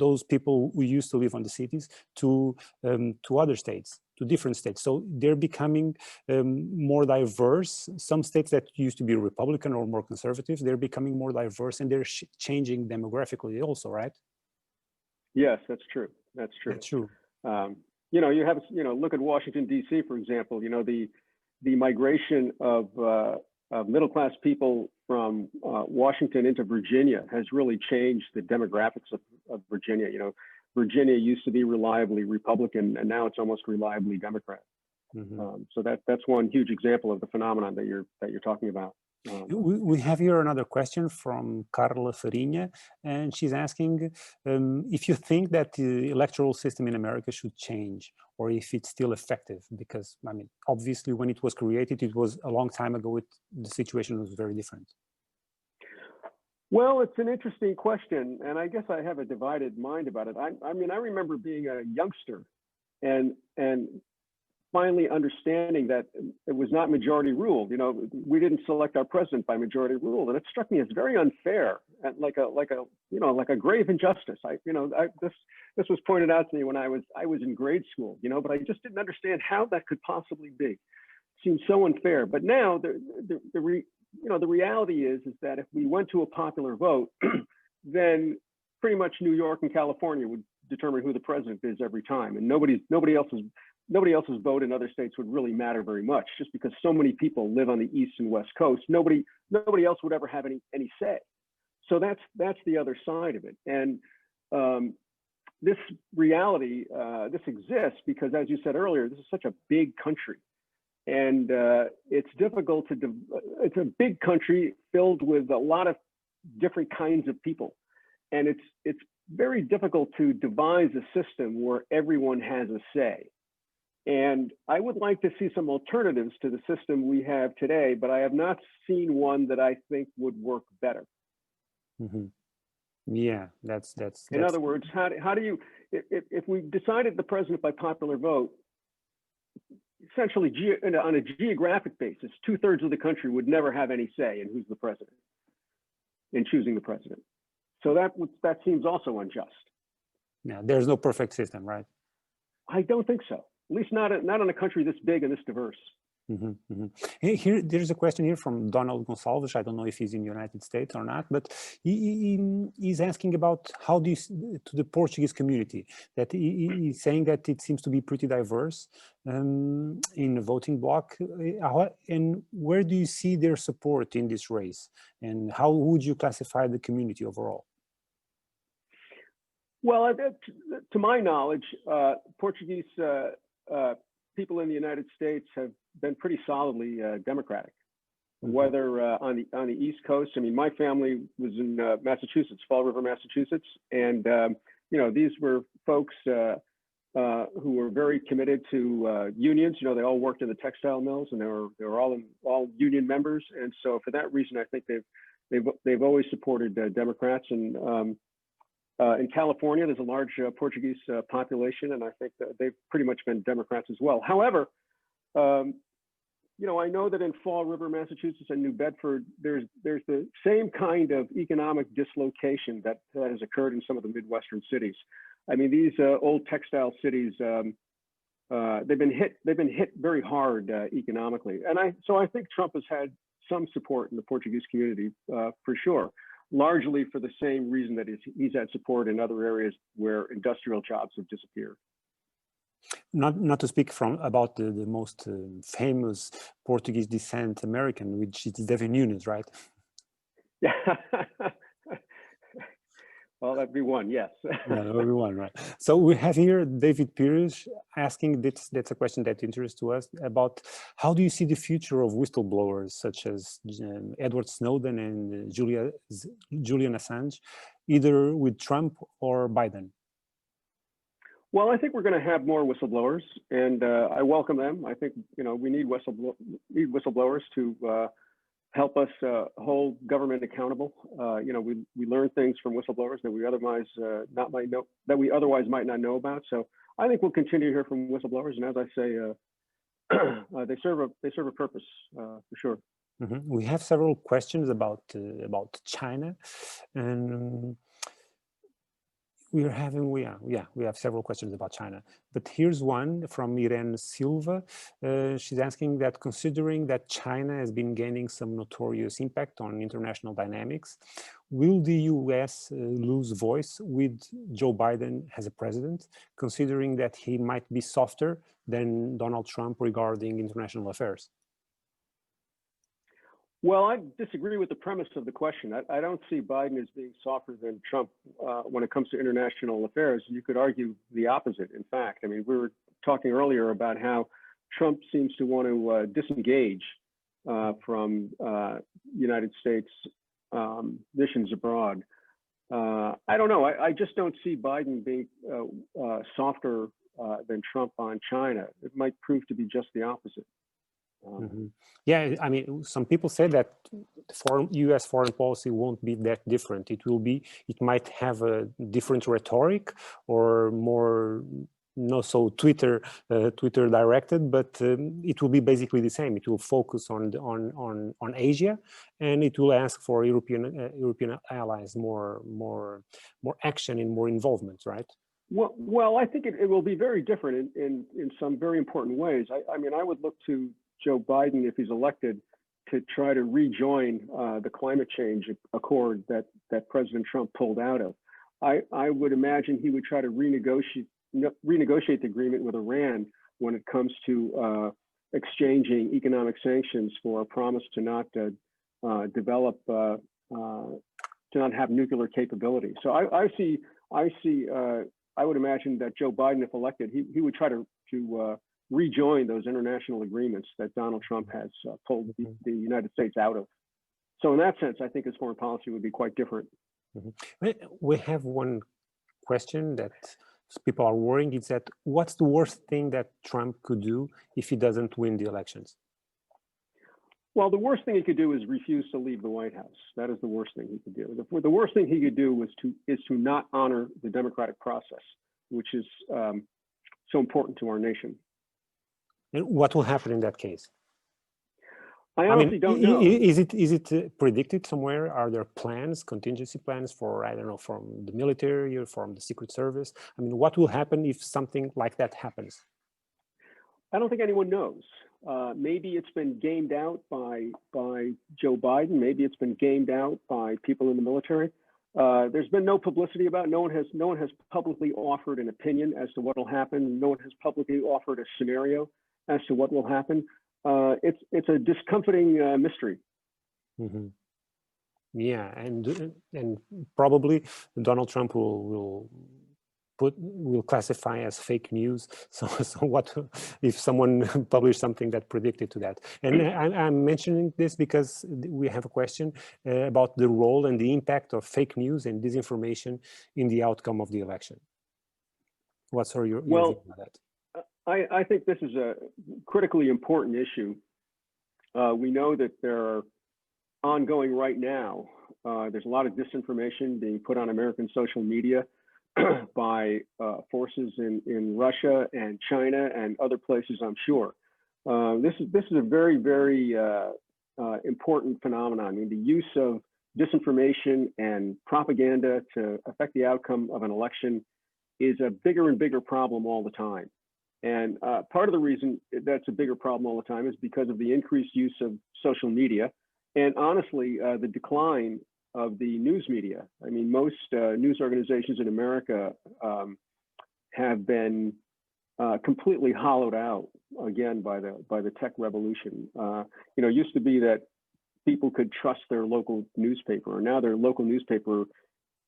those people who used to live on the cities to other states, to different states. So they're becoming more diverse. Some states that used to be Republican or more conservative, they're becoming more diverse, and they're changing demographically also, right? Yes, that's true. That's true. That's true. You know, you have, you know, look at Washington, D.C., for example. You know, the migration of middle-class people from Washington into Virginia has really changed the demographics of Virginia. You know, Virginia used to be reliably Republican, and now it's almost reliably Democrat. Mm-hmm. So that's one huge example of the phenomenon that you're talking about. We have here another question from Carla Farinha, and she's asking if you think that the electoral system in America should change, or if it's still effective, because, I mean, obviously when it was created, it was a long time ago, the situation was very different. Well, it's an interesting question, and I guess I have a divided mind about it. I mean, I remember being a youngster and finally understanding that it was not majority rule. You know, we didn't select our president by majority rule, and it struck me as very unfair and like a grave injustice. This was pointed out to me when I was in grade school. You know, but I just didn't understand how that could possibly be. It seemed so unfair. But now the reality is that if we went to a popular vote, then pretty much New York and California would determine who the president is every time, and nobody else's vote in other states would really matter very much, just because so many people live on the East and West Coast. Nobody else would ever have any say. So that's the other side of it. And this reality, this exists because, as you said earlier, this is such a big country. And it's difficult it's a big country filled with a lot of different kinds of people. And it's very difficult to devise a system where everyone has a say. And I would like to see some alternatives to the system we have today, but I have not seen one that I think would work better. Mm-hmm. Yeah, that's. In other words, how do you, if we decided the president by popular vote, essentially on a geographic basis, 2/3 of the country would never have any say in who's the president, in choosing the president. So that seems also unjust. Yeah, there's no perfect system, right? I don't think so. At least not in a country this big and this diverse. Mm-hmm, mm-hmm. Here, there's a question here from Donald Gonçalves. I don't know if he's in the United States or not, but he's asking about how do you, to the Portuguese community, that he's saying that it seems to be pretty diverse in the voting bloc. And where do you see their support in this race? And how would you classify the community overall? Well, to my knowledge, Portuguese people in the United States have been pretty solidly Democratic. Whether on the East Coast, I mean, my family was in Massachusetts, Fall River, Massachusetts, and you know, these were folks who were very committed to unions. You know, they all worked in the textile mills, and they were all union members. And so, for that reason, I think they've always supported Democrats. And in California, there's a large Portuguese population, and I think that they've pretty much been Democrats as well. However, you know, I know that in Fall River, Massachusetts, and New Bedford, there's the same kind of economic dislocation that has occurred in some of the Midwestern cities. I mean, these old textile cities, they've been hit very hard economically, and so I think Trump has had some support in the Portuguese community for sure, largely for the same reason that he's had support in other areas where industrial jobs have disappeared. Not to speak about the most famous Portuguese descent American, which is Devin Nunes, right? Yeah. Well, that'd be one, yes. Yeah, that would be one, right? So we have here David Pires asking, that's a question that interests to us, about how do you see the future of whistleblowers such as Edward Snowden and Julian Assange, either with Trump or Biden? Well, I think we're going to have more whistleblowers, and I welcome them. I think, you know, we need whistleblowers to help us hold government accountable. You know, we learn things from whistleblowers that we otherwise might not know about. So I think we'll continue to hear from whistleblowers, and as I say, they serve a purpose for sure. Mm-hmm. We have several questions about China, and we have several questions about China, but here's one from Irene Silva. She's asking that, considering that China has been gaining some notorious impact on international dynamics, will the US lose voice with Joe Biden as a president, considering that he might be softer than Donald Trump regarding international affairs? Well, I disagree with the premise of the question. I don't see Biden as being softer than Trump when it comes to international affairs. You could argue the opposite, in fact. I mean, we were talking earlier about how Trump seems to want to disengage from United States missions abroad. I don't know. I just don't see Biden being softer than Trump on China. It might prove to be just the opposite. Mm-hmm. Yeah, I mean, some people say that U.S. foreign policy won't be that different. It might have a different rhetoric, or more not so Twitter directed, but it will be basically the same. It will focus on Asia, and it will ask for European allies more action and more involvement, right? Well, I think it will be very different in some very important ways. I mean, I would look to Joe Biden, if he's elected, to try to rejoin the climate change accord that President Trump pulled out of. I would imagine he would try to renegotiate the agreement with Iran when it comes to exchanging economic sanctions for a promise to not develop, to not have nuclear capability. So I would imagine that Joe Biden, if elected, he would try to rejoin those international agreements that Donald Trump has pulled the United States out of. So in that sense, I think his foreign policy would be quite different. Mm-hmm. We have one question that people are worrying. It's that, what's the worst thing that Trump could do if he doesn't win the elections? Well, the worst thing he could do is refuse to leave the White House. That is the worst thing he could do. The worst thing he could do is to not honor the democratic process, which is so important to our nation. And what will happen in that case? I honestly don't know. Is it predicted somewhere? Are there plans, contingency plans for, I don't know, from the military or from the Secret Service? I mean, what will happen if something like that happens? I don't think anyone knows. Maybe it's been gamed out by Joe Biden. Maybe it's been gamed out by people in the military. There's been no publicity about it. No one has publicly offered an opinion as to what will happen. No one has publicly offered a scenario as to what will happen. It's a discomforting mystery. Mm-hmm. Yeah, and probably Donald Trump will will classify as fake news. So what if someone published something that predicted to that? And I'm mentioning this because we have a question about the role and the impact of fake news and disinformation in the outcome of the election. What's your view on that? I think this is a critically important issue. We know that there are ongoing right now. There's a lot of disinformation being put on American social media by forces in Russia and China and other places, I'm sure. This is a very, very important phenomenon. I mean, the use of disinformation and propaganda to affect the outcome of an election is a bigger and bigger problem all the time. And part of the reason that's a bigger problem all the time is because of the increased use of social media and honestly, the decline of the news media. I mean, most news organizations in America have been completely hollowed out again by the tech revolution. You know, it used to be that people could trust their local newspaper, and now their local newspaper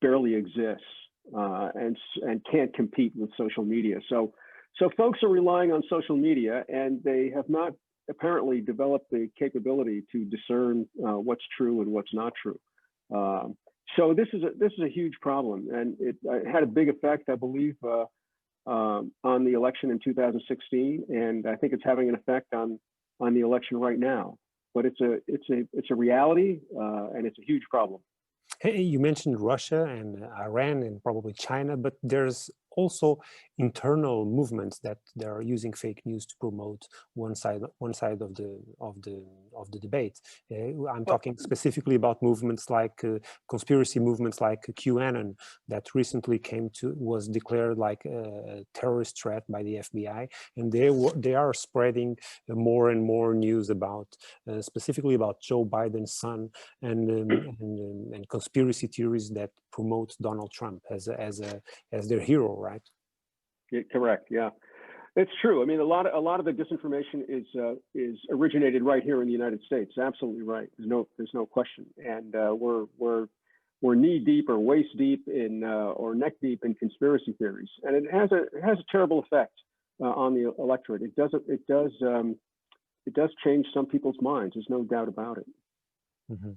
barely exists and can't compete with social media. So folks are relying on social media, and they have not apparently developed the capability to discern what's true and what's not true. So this is a huge problem, and it had a big effect, I believe, on the election in 2016, and I think it's having an effect on the election right now. But it's a reality, and it's a huge problem. Hey, you mentioned Russia and Iran and probably China, but there's also internal movements that they are using fake news to promote one side of the debate. I'm talking specifically about movements like conspiracy movements like QAnon that recently was declared like a terrorist threat by the FBI, and they are spreading more and more news about specifically about Joe Biden's son and conspiracy theories that promote Donald Trump as their hero, right? Yeah, correct. Yeah, it's true. I mean, a lot of the disinformation is originated right here in the United States. Absolutely right. There's no question. And we're knee deep or waist deep in or neck deep in conspiracy theories, and it has a terrible effect on the electorate. It does change some people's minds. There's no doubt about it. Mm-hmm.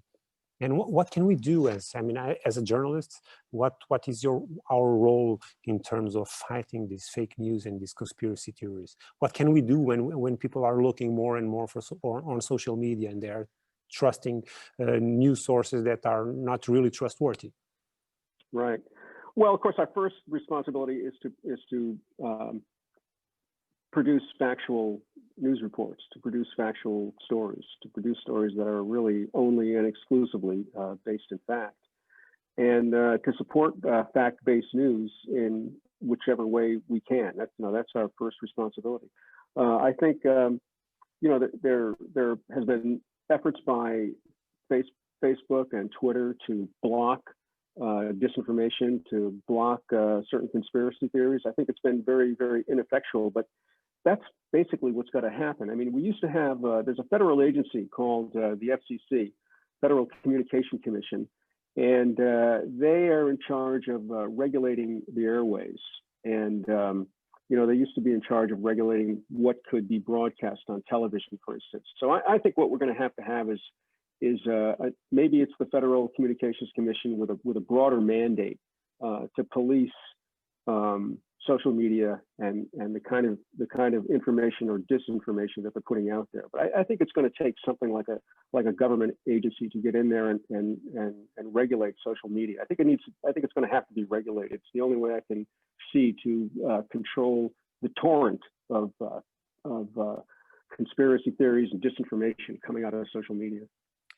And what can we do as a journalist? What is our role in terms of fighting this fake news and these conspiracy theories? What can we do when people are looking more and more on social media and they are trusting news sources that are not really trustworthy? Right. Well, of course, our first responsibility is to produce factual news reports, to produce factual stories, to produce stories that are really only and exclusively based in fact, and to support fact-based news in whichever way we can. That's our first responsibility. I think that there has been efforts by Facebook and Twitter to block disinformation, to block certain conspiracy theories. I think it's been very, very ineffectual, but that's basically what's got to happen. I mean, we used to have, there's a federal agency called the FCC, Federal Communication Commission, and they are in charge of regulating the airways. And, they used to be in charge of regulating what could be broadcast on television, for instance. So I think what we're going to have is maybe it's the Federal Communications Commission with a broader mandate to police social media and the kind of information or disinformation that they're putting out there. But I think it's going to take something like a government agency to get in there and regulate social media. I think it's going to have to be regulated. It's the only way I can see to control the torrent of conspiracy theories and disinformation coming out of social media.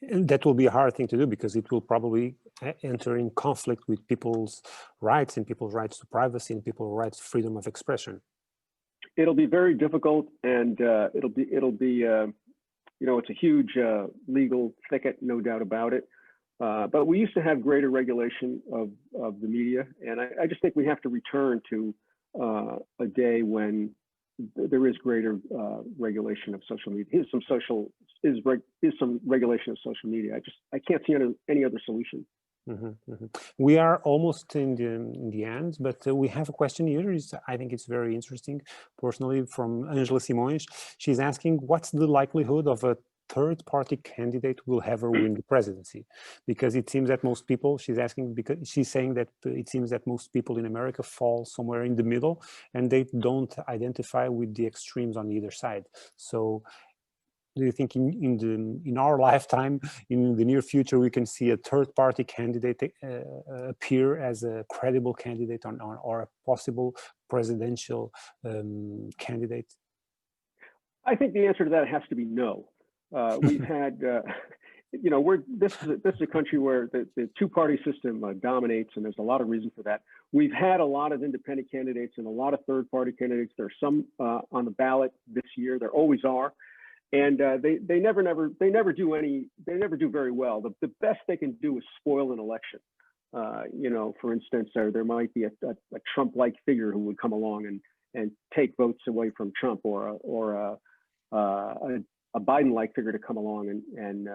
And that will be a hard thing to do because it will probably enter in conflict with people's rights and people's rights to privacy and people's rights to freedom of expression. It'll be very difficult, and it'll be it's a huge legal thicket, no doubt about it. But we used to have greater regulation of the media, and I just think we have to return to a day when there is greater regulation of social media. Here's some regulation of social media. I can't see any other solution. We are almost in the end, but we have a question here. I think it's very interesting, personally, from Angela Simões. She's asking, what's the likelihood of a third-party candidate will ever win the presidency? Because it seems that most people, she's saying that it seems that most people in America fall somewhere in the middle, and they don't identify with the extremes on either side. So do you think in our lifetime, in the near future, we can see a third-party candidate appear as a credible candidate or a possible presidential candidate? I think the answer to that has to be no. We've had, you know, this is a country where the two-party system dominates, and there's a lot of reason for that. We've had a lot of independent candidates and a lot of third-party candidates. There are some on the ballot this year. There always are. And they never do very well. The best they can do is spoil an election. You know, for instance, there might be a Trump-like figure who would come along and take votes away from Trump, or a Biden-like figure to come along and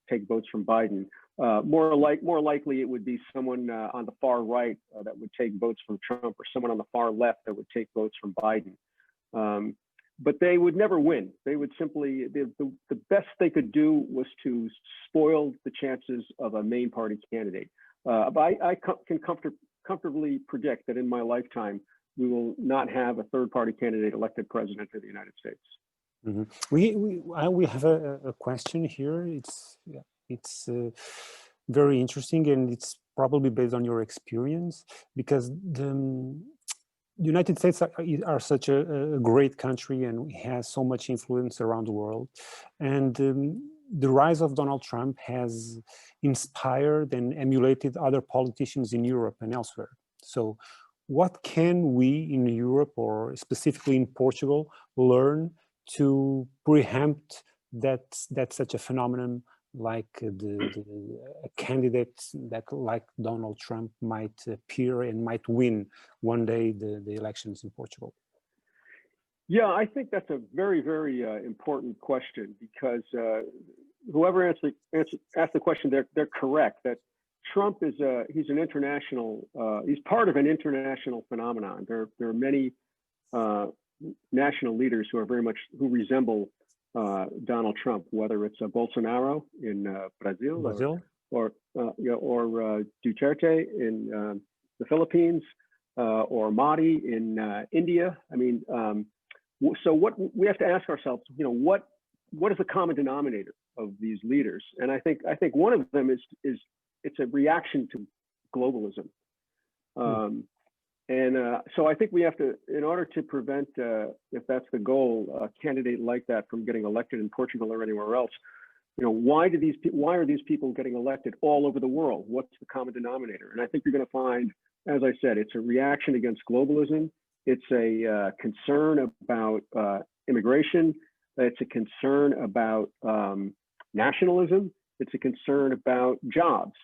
take votes from Biden. More likely, it would be someone on the far right that would take votes from Trump, or someone on the far left that would take votes from Biden. But they would never win. They would simply, the best they could do was to spoil the chances of a main party candidate. But I can comfortably predict that in my lifetime, we will not have a third party candidate elected president of the United States. We have a question here. It's very interesting, and it's probably based on your experience, because the United States are such a great country, and has so much influence around the world. And the rise of Donald Trump has inspired and emulated other politicians in Europe and elsewhere. So what can we in Europe, or specifically in Portugal, learn to preempt that such a phenomenon like a candidate that like Donald Trump might appear and might win one day the elections in Portugal? Yeah, I think that's a very, very important question, because whoever asked the question, they're correct that Trump is he's an international, he's part of an international phenomenon. There are many national leaders who resemble Donald Trump, whether it's Bolsonaro in Brazil, or Duterte in the Philippines, or Modi in India. I mean, so what we have to ask ourselves, you know, what is the common denominator of these leaders? And I think one of them is it's a reaction to globalism. So I think we have to, in order to prevent, if that's the goal, a candidate like that from getting elected in Portugal or anywhere else, you know, why are these people getting elected all over the world? What's the common denominator? And I think you're going to find, as I said, it's a reaction against globalism. It's a concern about immigration. It's a concern about nationalism. It's a concern about jobs.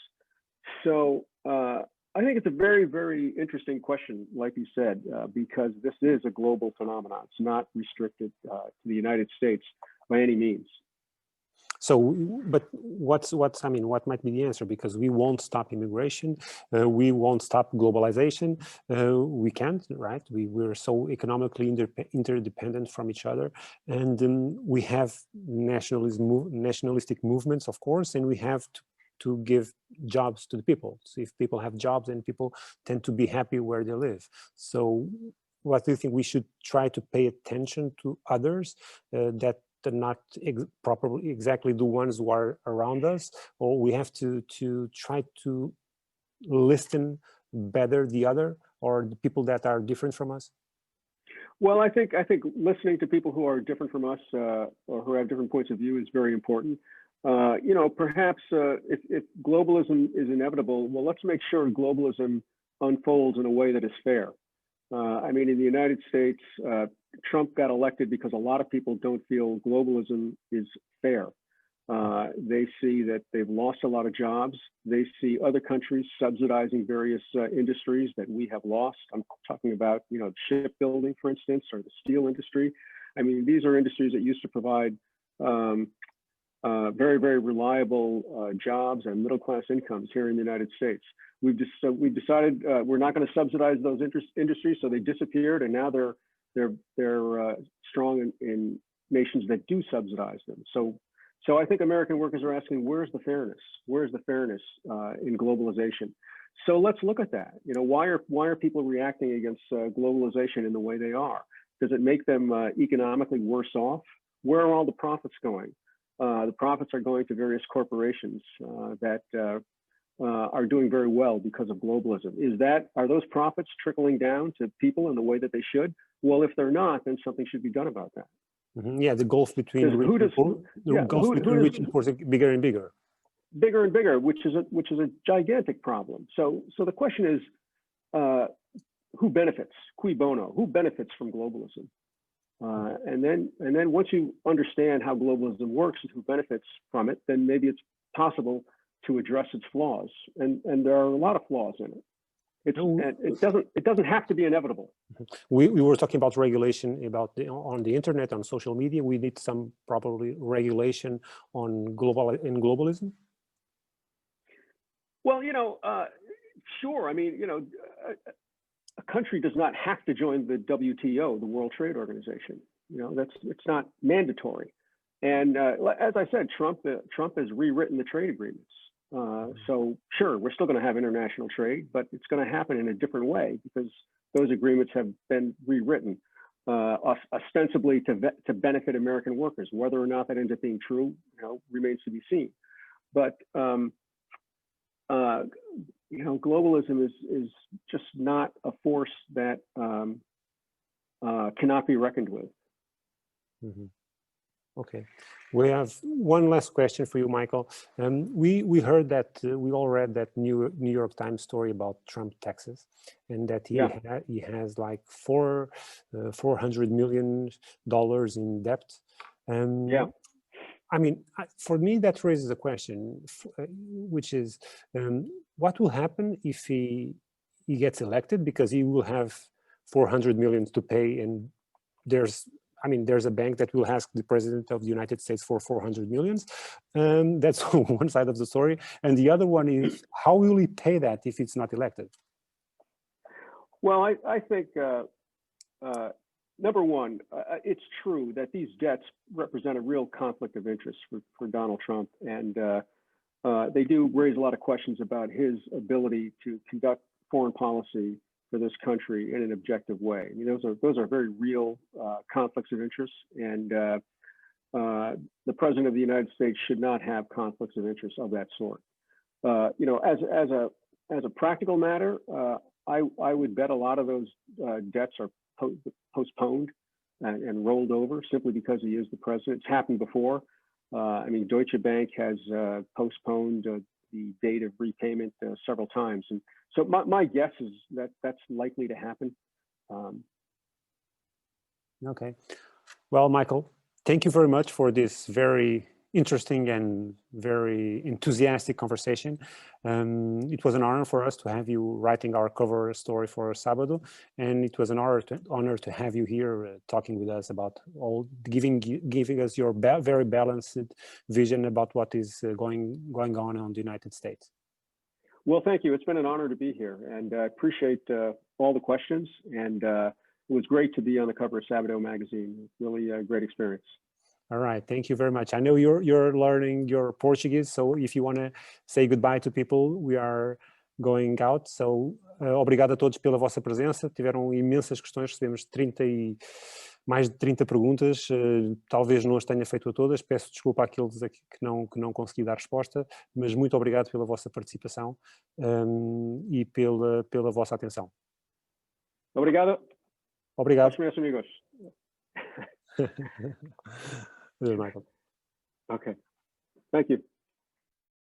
So I think it's a very, very interesting question, like you said, because this is a global phenomenon. It's not restricted to the United States by any means. So, but what might be the answer? Because we won't stop immigration, we won't stop globalization. We can't, right? We're so economically interdependent from each other, and we have nationalistic movements, of course, and we have to give jobs to the people. So if people have jobs, then people tend to be happy where they live. So what do you think? We should try to pay attention to others that are not properly exactly the ones who are around us, or we have to try to listen better the other, or the people that are different from us? Well, I think listening to people who are different from us, or who have different points of view, is very important. You know, perhaps if globalism is inevitable, well, let's make sure globalism unfolds in a way that is fair. I mean, in the United States, Trump got elected because a lot of people don't feel globalism is fair. They see that they've lost a lot of jobs. They see other countries subsidizing various industries that we have lost. I'm talking about, you know, shipbuilding, for instance, or the steel industry. I mean, these are industries that used to provide very, very reliable jobs and middle-class incomes here in the United States. We've decided we're not going to subsidize those industries, so they disappeared, and now they're strong in nations that do subsidize them. So I think American workers are asking, where's the fairness? Where's the fairness in globalization? So let's look at that. You know, why are people reacting against globalization in the way they are? Does it make them economically worse off? Where are all the profits going? The profits are going to various corporations that are doing very well because of globalism. Are those profits trickling down to people in the way that they should? Well, if they're not, then something should be done about that. Mm-hmm. Yeah, the gulf between rich and poor, rich and poor is bigger and bigger. Bigger and bigger, which is a gigantic problem. So the question is, who benefits? Cui bono? Who benefits from globalism? And then once you understand how globalism works and who benefits from it, then maybe it's possible to address its flaws. And there are a lot of flaws in it. It doesn't have to be inevitable. We were talking about regulation on the internet, on social media. We need some probably regulation on globalism. Well, you know, sure. I mean, you know, a country does not have to join the WTO, the World Trade Organization. You know, it's not mandatory. And as I said, Trump has rewritten the trade agreements. So sure, we're still going to have international trade, but it's going to happen in a different way because those agreements have been rewritten ostensibly to benefit American workers. Whether or not that ends up being true, you know, remains to be seen. But you know, globalism is just not a force that cannot be reckoned with. Mm-hmm. Okay, we have one last question for you, Michael. We heard that we all read that New York Times story about Trump taxes, and that he has like $400 million in debt. Yeah. I mean, for me, that raises a question, which is, what will happen if he gets elected? Because he will have $400 million to pay, and there's a bank that will ask the president of the United States for $400 million. That's one side of the story. And the other one is, how will he pay that if it's not elected? Well, I think, number one, it's true that these debts represent a real conflict of interest for Donald Trump. And they do raise a lot of questions about his ability to conduct foreign policy for this country in an objective way. I mean, those are very real conflicts of interest, and the president of the United States should not have conflicts of interest of that sort. You know, as a practical matter, I would bet a lot of those debts are postponed and rolled over simply because he is the president. It's happened before. I mean, Deutsche Bank has postponed the date of repayment several times, and so my guess is that that's likely to happen. Okay. Well, Michael, thank you very much for this very interesting and very enthusiastic conversation. It was an honor for us to have you writing our cover story for Sábado, and it was an honor to have you here talking with us about giving us your very balanced vision about what is going on in the United States. Well, thank you. It's been an honor to be here, and I appreciate all the questions. And it was great to be on the cover of Sábado magazine. Really a great experience. All right, thank you very much. I know you're learning your Portuguese, so if you want to say goodbye to people, we are going out. So, obrigado a todos pela vossa presença. Tiveram imensas questões, recebemos mais de 30 perguntas. Talvez não as tenha feito a todas. Peço desculpa àqueles aqui que não consegui dar resposta, mas muito obrigado pela vossa participação e pela vossa atenção. Obrigado. Obrigado. Aos meus amigos. Michael. Okay. Thank you.